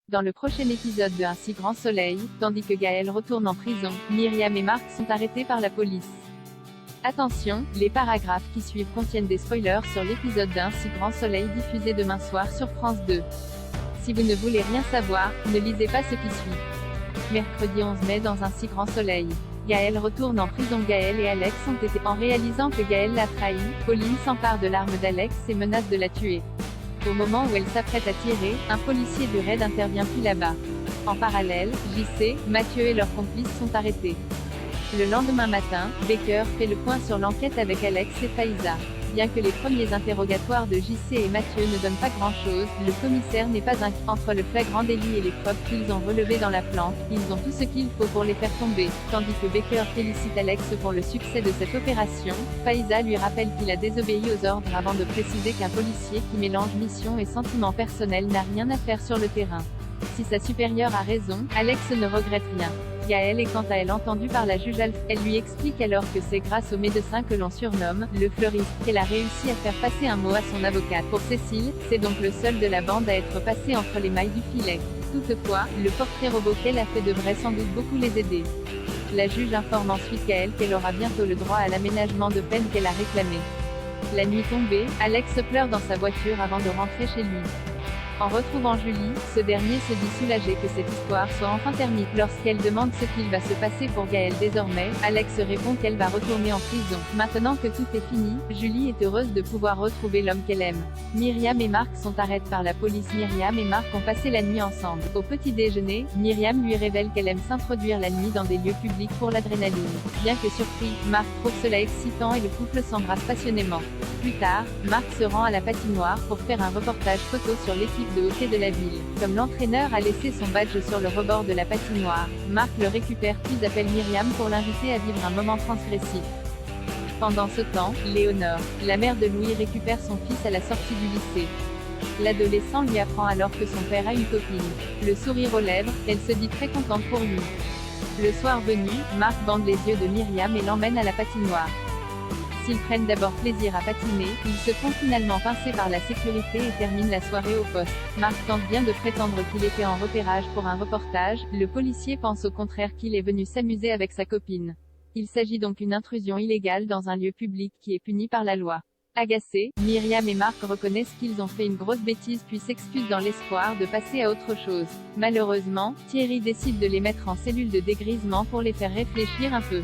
Dans le prochain épisode de Un si grand soleil, tandis que Gaël retourne en prison, Myriam et Marc sont arrêtés par la police. Attention, les paragraphes qui suivent contiennent des spoilers sur l'épisode d'Un si grand soleil diffusé demain soir sur France 2. Si vous ne voulez rien savoir, ne lisez pas ce qui suit. Mercredi 11 mai dans Un si grand soleil. Gaël retourne en prison. Gaël et Alex ont été. En réalisant que Gaël l'a trahi, Pauline s'empare de l'arme d'Alex et menace de la tuer. Au moment où elle s'apprête à tirer, un policier du raid intervient puis là-bas. En parallèle, JC, Mathieu et leurs complices sont arrêtés. Le lendemain matin, Baker fait le point sur l'enquête avec Alex et Faiza. Bien que les premiers interrogatoires de JC et Mathieu ne donnent pas grand-chose, le commissaire n'est pas inquiet. Entre le flagrant délit et les preuves qu'ils ont relevées dans la planque, ils ont tout ce qu'il faut pour les faire tomber. Tandis que Baker félicite Alex pour le succès de cette opération, Faiza lui rappelle qu'il a désobéi aux ordres avant de préciser qu'un policier qui mélange mission et sentiments personnels n'a rien à faire sur le terrain. Si sa supérieure a raison, Alex ne regrette rien. Gaël est quant à elle entendue par la juge Alpha. Elle lui explique alors que c'est grâce au médecin que l'on surnomme « le fleuriste » qu'elle a réussi à faire passer un mot à son avocate. Pour Cécile, c'est donc le seul de la bande à être passé entre les mailles du filet. Toutefois, le portrait robot qu'elle a fait devrait sans doute beaucoup les aider. La juge informe ensuite Gaël qu'elle aura bientôt le droit à l'aménagement de peine qu'elle a réclamé. La nuit tombée, Alex pleure dans sa voiture avant de rentrer chez lui. En retrouvant Julie, ce dernier se dit soulagé que cette histoire soit enfin terminée. Lorsqu'elle demande ce qu'il va se passer pour Gaël désormais, Alex répond qu'elle va retourner en prison. Maintenant que tout est fini, Julie est heureuse de pouvoir retrouver l'homme qu'elle aime. Myriam et Marc sont arrêtés par la police. Myriam et Marc ont passé la nuit ensemble. Au petit déjeuner, Myriam lui révèle qu'elle aime s'introduire la nuit dans des lieux publics pour l'adrénaline. Bien que surpris, Marc trouve cela excitant et le couple s'embrasse passionnément. Plus tard, Marc se rend à la patinoire pour faire un reportage photo sur l'équipe de hockey de la ville. Comme l'entraîneur a laissé son badge sur le rebord de la patinoire, Marc le récupère puis appelle Myriam pour l'inviter à vivre un moment transgressif. Pendant ce temps, Léonore, la mère de Louis, récupère son fils à la sortie du lycée. L'adolescent lui apprend alors que son père a une copine. Le sourire aux lèvres, elle se dit très contente pour lui. Le soir venu, Marc bande les yeux de Myriam et l'emmène à la patinoire. S'ils prennent d'abord plaisir à patiner, ils se font finalement pincer par la sécurité et terminent la soirée au poste. Marc tente bien de prétendre qu'il était en repérage pour un reportage, le policier pense au contraire qu'il est venu s'amuser avec sa copine. Il s'agit donc d'une intrusion illégale dans un lieu public qui est puni par la loi. Agacés, Myriam et Marc reconnaissent qu'ils ont fait une grosse bêtise puis s'excusent dans l'espoir de passer à autre chose. Malheureusement, Thierry décide de les mettre en cellule de dégrisement pour les faire réfléchir un peu.